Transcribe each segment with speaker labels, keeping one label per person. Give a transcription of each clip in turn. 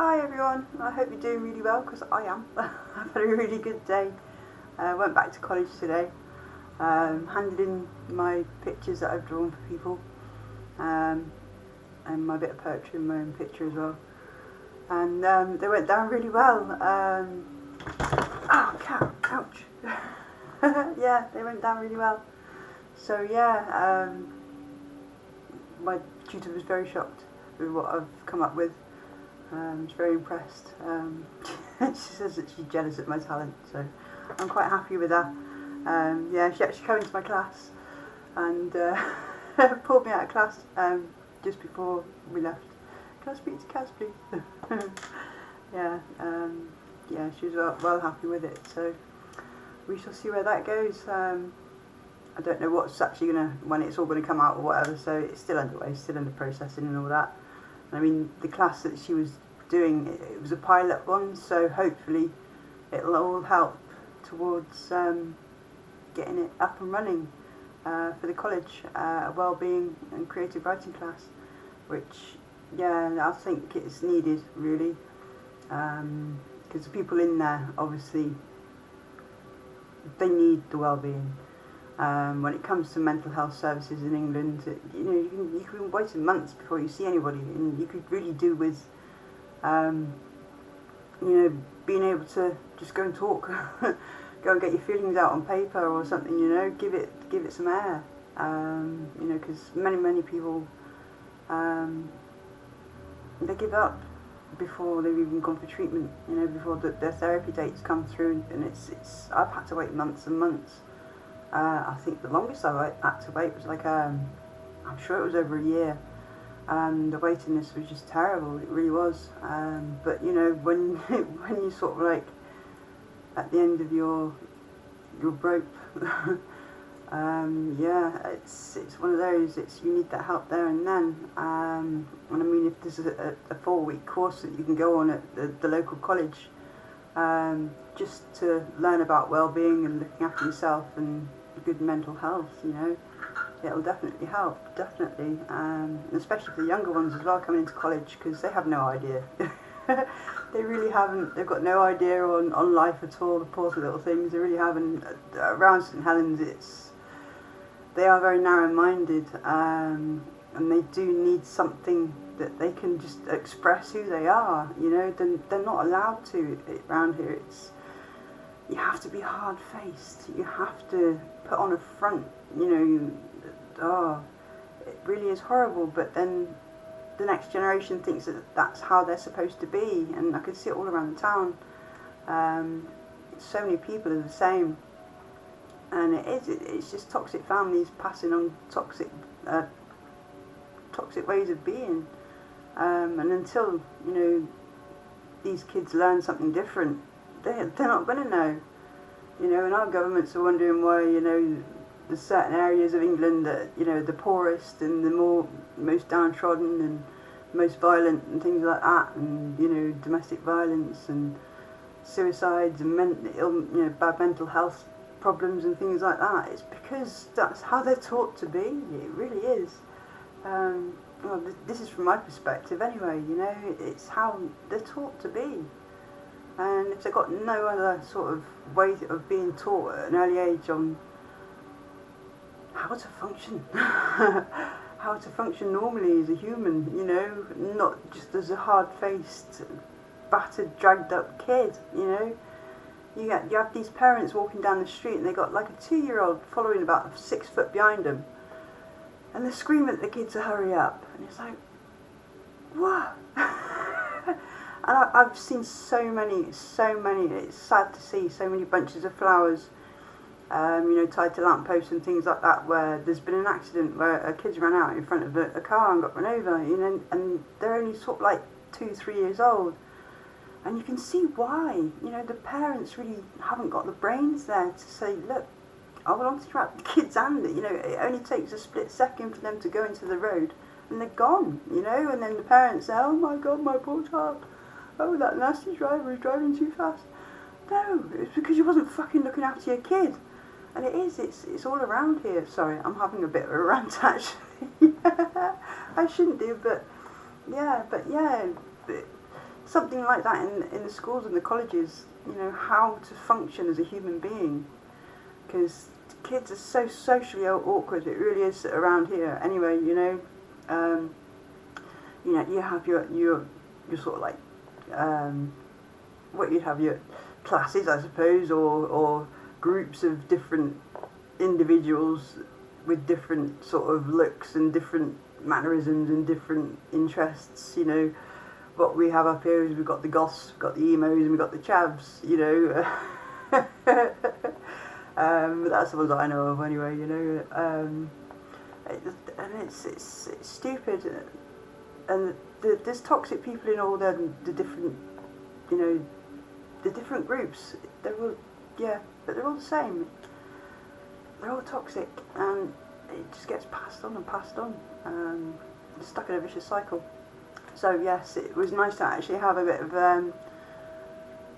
Speaker 1: Hi everyone, I hope you're doing really well because I am. I've had a really good day. Went back to college today, handed in my pictures that I've drawn for people, and my bit of poetry and my own picture as well. And they went down really well. Oh, cat, ouch. Yeah, they went down really well. So yeah, my tutor was very shocked with what I've come up with. She's very impressed. She says that she's jealous of my talent, so I'm quite happy with that. Yeah, she actually came into my class and pulled me out of class just before we left. Can I speak to Kaz, please? Yeah, yeah, she was well happy with it, so we shall see where that goes. I don't know what's actually when it's all gonna come out or whatever, so it's still underway, still under processing and all that. I mean, the class that she was doing, it was a pilot one, so hopefully it'll all help towards getting it up and running for the college, a wellbeing and creative writing class, which, yeah, I think it's needed, really, because the people in there, obviously, they need the wellbeing. When it comes to mental health services in England, you can be waiting months before you see anybody, and you could really do with, being able to just go and talk, go and get your feelings out on paper or something. Give it some air. Because many people, they give up before they've even gone for treatment. Before their therapy dates come through, and it's I've had to wait months and months. I think the longest I had to wait was I'm sure it was over a year. The waiting list was just terrible, it really was. But when when you sort of at the end of your rope, yeah, it's one of those. You need that help there and then. And I mean, if there's a 4-week course that you can go on at the local college, just to learn about well-being and looking after yourself and good mental health, it'll definitely help, definitely, especially for the younger ones as well coming into college, because they have no idea. They really haven't. They've got no idea on life at all. The poor little things, they really haven't. Around St Helens, they are very narrow-minded, and they do need something that they can just express who they are. They're not allowed to around here. You have to be hard-faced. You have to put on a front. It really is horrible. But then the next generation thinks that that's how they're supposed to be, and I can see it all around the town. So many people are the same, and it's just toxic families passing on toxic ways of being. And until these kids learn something different, they're not going to know. And our governments are wondering why, there's certain areas of England that, the poorest and the most downtrodden and most violent and things like that, and, domestic violence and suicides and bad mental health problems and things like that. It's because that's how they're taught to be. It really is. Well, this is from my perspective anyway, it's how they're taught to be. And if they've got no other sort of way of being taught at an early age on how to function, how to function normally as a human, not just as a hard-faced, battered, dragged-up kid, You have these parents walking down the street and they got like a 2-year-old following about 6 foot behind them, and they're screaming at the kid to hurry up, and it's like, what? And I've seen so many, it's sad to see so many bunches of flowers, tied to lampposts and things like that, where there's been an accident where a kid's run out in front of a car and got run over, and they're only sort of 2-3 years old. And you can see why, the parents really haven't got the brains there to say, look, I want to grab the kid's hand, it only takes a split second for them to go into the road and they're gone, and then the parents say, oh my God, my poor child. Oh, that nasty driver is driving too fast. No, it's because you wasn't fucking looking after your kid. And it's all around here. Sorry, I'm having a bit of a rant actually. I shouldn't do, but yeah, something like that in the schools and the colleges, you know, how to function as a human being, because kids are so socially awkward. It really is around here anyway, you know. You know, you have your sort of like what you'd have your classes, I suppose, or groups of different individuals with different sort of looks and different mannerisms and different interests, you know. What we have up here is we've got the goths, we've got the emos, and we've got the chavs, you know. But that's the ones I know of anyway, you know. And it's stupid, and there's toxic people in all the different, you know, the different groups. They're all, yeah, but they're all the same. They're all toxic, and it just gets passed on and passed on, stuck in a vicious cycle. So yes, it was nice to actually have a bit of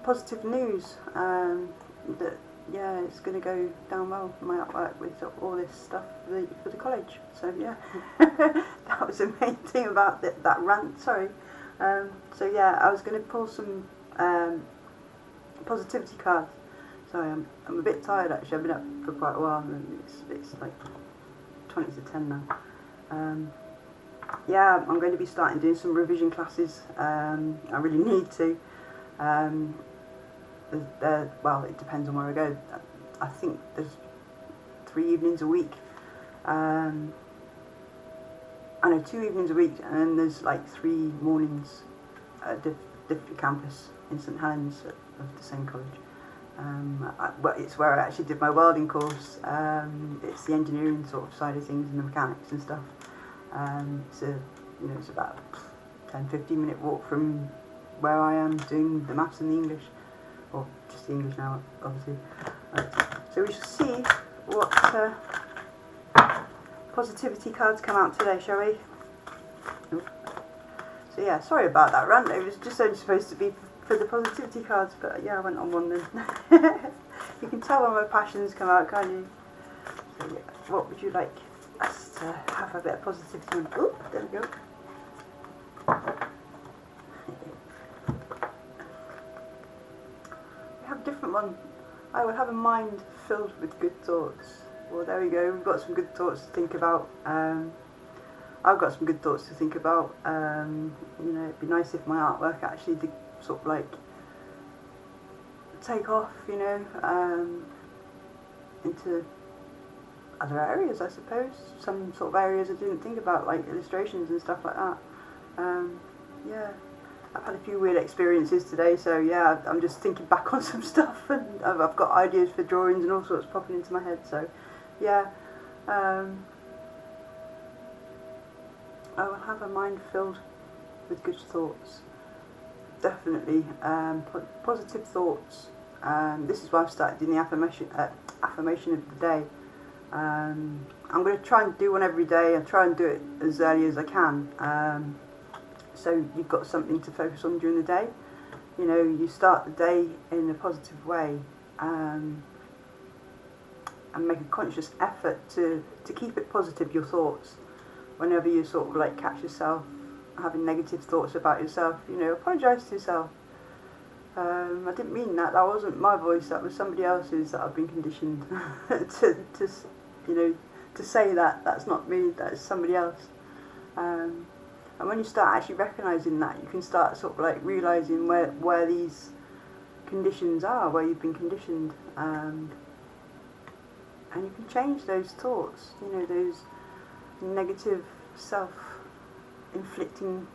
Speaker 1: positive news, that yeah, it's going to go down well for my artwork with all this stuff for the college. So yeah, that was the main thing about that rant, sorry. So yeah, I was going to pull some positivity cards. Sorry, I'm a bit tired actually. I've been up for quite a while, and it's like 20 to 10 now. Yeah, I'm going to be starting doing some revision classes. I really need to. Well, it depends on where I go. I think there's 3 evenings a week. I know 2 evenings a week, and then there's like 3 mornings at a different campus in St Helens of the same college. Well, it's where I actually did my welding course. It's the engineering sort of side of things and the mechanics and stuff. So, you know, it's about 10-15 minute walk from where I am doing the maths and the English, or just the English now, obviously. So we shall see what positivity cards come out today, shall we? So yeah, sorry about that rant. It was just only supposed to be for the positivity cards, but yeah, I went on one then. You can tell when my passions come out, can't you? So yeah, what would you like us to have a bit of positivity on? Oh, there we go. We have a different one. I would have a mind filled with good thoughts. Well, there we go. We've got some good thoughts to think about. I've got some good thoughts to think about. You know, it'd be nice if my artwork actually did sort of like take off, you know, into other areas, I suppose. Some sort of areas I didn't think about, like illustrations and stuff like that. Yeah, I've had a few weird experiences today, so yeah, I'm just thinking back on some stuff, and I've got ideas for drawings and all sorts popping into my head, so yeah. I will have a mind filled with good thoughts. Definitely, positive thoughts. This is why I've started doing the affirmation of the day. I'm going to try and do one every day. I try and do it as early as I can. So you've got something to focus on during the day. You know, you start the day in a positive way, and make a conscious effort to keep it positive, your thoughts. Whenever you sort of like catch yourself having negative thoughts about yourself, you know, apologise to yourself. I didn't mean that. That wasn't my voice. That was somebody else's that I've been conditioned to you know, to say that. That's not me. That is somebody else. And when you start actually recognising that, you can start sort of like realising where these conditions are, where you've been conditioned, and you can change those thoughts. You know, those negative self-inflicting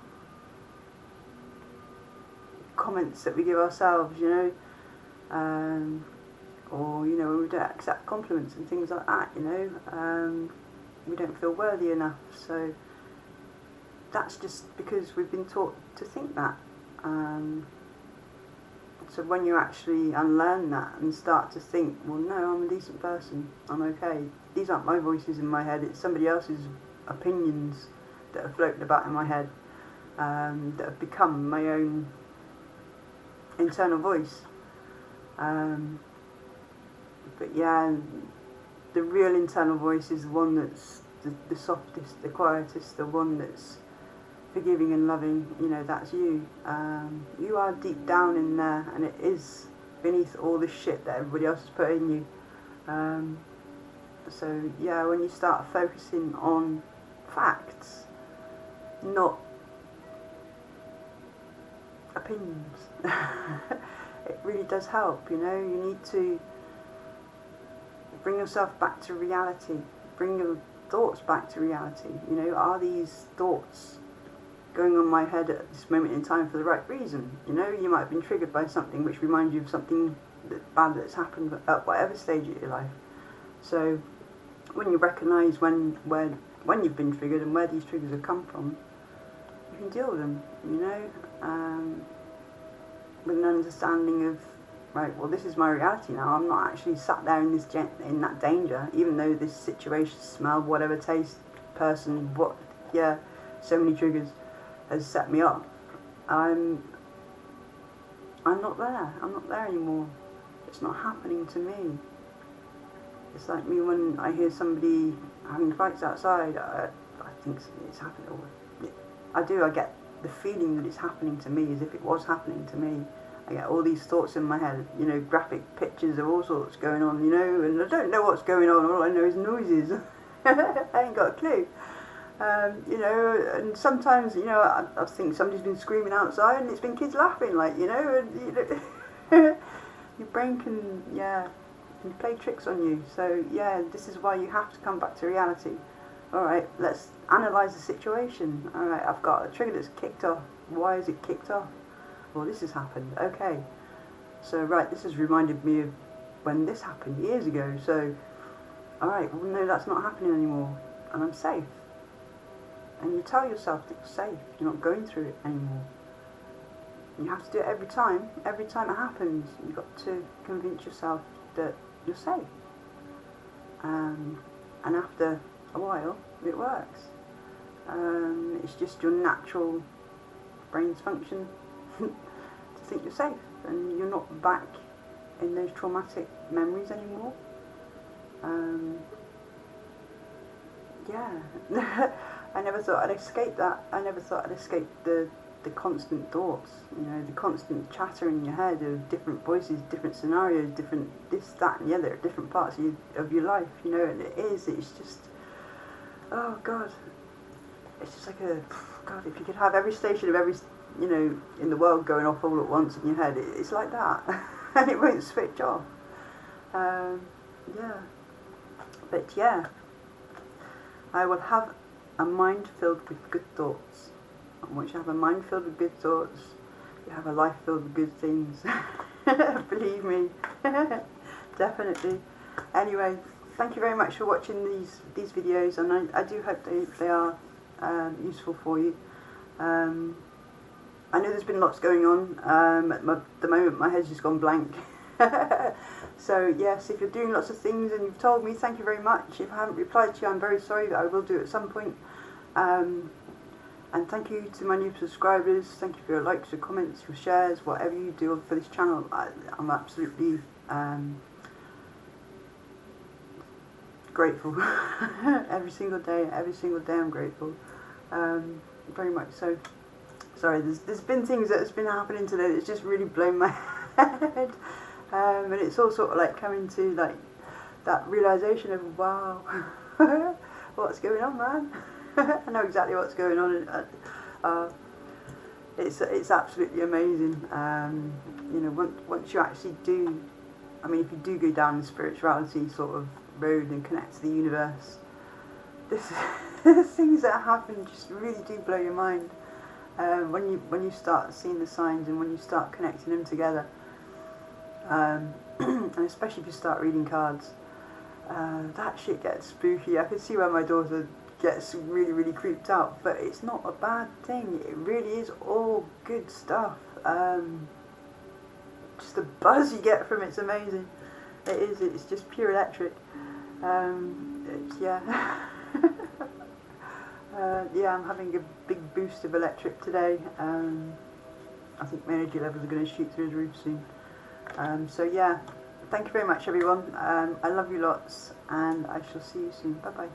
Speaker 1: comments that we give ourselves, you know, or, you know, when we don't accept compliments and things like that, you know, we don't feel worthy enough. So that's just because we've been taught to think that. So when you actually unlearn that and start to think, well, no, I'm a decent person, I'm okay. These aren't my voices in my head, it's somebody else's opinions that are floating about in my head, that have become my own internal voice. But yeah, the real internal voice is the one that's the softest, the quietest, the one that's forgiving and loving, you know, that's you. You are deep down in there, and it is beneath all the shit that everybody else has put in you. So yeah, when you start focusing on facts, not opinions, it really does help, you know. You need to bring yourself back to reality, bring your thoughts back to reality. You know, are these thoughts going on my head at this moment in time for the right reason? You know, you might have been triggered by something which reminds you of something bad that's happened at whatever stage of your life. So when you recognise when you've been triggered and where these triggers have come from, you can deal with them, you know, with an understanding of, right, well, this is my reality now. I'm not actually sat there in that danger, even though this situation, smell, whatever, taste, person, so many triggers has set me off. I'm not there. I'm not there anymore. It's not happening to me. It's like me when I hear somebody having fights outside. I think it's happening. I get the feeling that it's happening to me as if it was happening to me. I get all these thoughts in my head, you know, graphic pictures of all sorts going on, you know, and I don't know what's going on. All I know is noises. I ain't got a clue. You know, and sometimes, you know, I think somebody's been screaming outside and it's been kids laughing, like, you know, and you know, your brain can play tricks on you. So yeah, this is why you have to come back to reality. Alright, let's analyse the situation. Alright, I've got a trigger that's kicked off. Why is it kicked off? Well, this has happened. Okay, so right, this has reminded me of when this happened years ago. So alright, well, no, that's not happening anymore, and I'm safe. And you tell yourself that you're safe, you're not going through it anymore. You have to do it every time it happens. You've got to convince yourself that you're safe. And after a while, it works. It's just your natural brain's function to think you're safe, and you're not back in those traumatic memories anymore. I never thought I'd escape that. I never thought I'd escape the constant thoughts, you know, the constant chatter in your head of different voices, different scenarios, different this, that and the other, different parts of your life, you know. And it's just, oh God, it's just like God, if you could have every station of every, you know, in the world going off all at once in your head, it's like that, and it won't switch off. But yeah, I will have a mind filled with good thoughts. And once you have a mind filled with good thoughts, you have a life filled with good things. Believe me. Definitely. Anyway, thank you very much for watching these videos, and I do hope they are useful for you. I know there's been lots going on. At the moment my head's just gone blank. So yes, if you're doing lots of things and you've told me, thank you very much. If I haven't replied to you, I'm very sorry, but I will do at some point. And thank you to my new subscribers. Thank you for your likes, your comments, your shares, whatever you do for this channel. I'm absolutely grateful. every single day I'm grateful. Very much so. Sorry, there's been things that's been happening today that's just really blown my head. And it's all sort of like coming to like that realisation of, wow, what's going on, man? I know exactly what's going on. It's absolutely amazing. You know, once you actually do, I mean, if you do go down the spirituality sort of road and connect to the universe, the things that happen just really do blow your mind. When you start seeing the signs and when you start connecting them together, and especially if you start reading cards, that shit gets spooky. I can see why my daughter gets really, really creeped out, but it's not a bad thing. It really is all good stuff. Just the buzz you get from it's amazing. It is. It's just pure electric. I'm having a big boost of electric today. I think my energy levels are going to shoot through the roof soon. So yeah, thank you very much everyone. I love you lots, and I shall see you soon. Bye bye.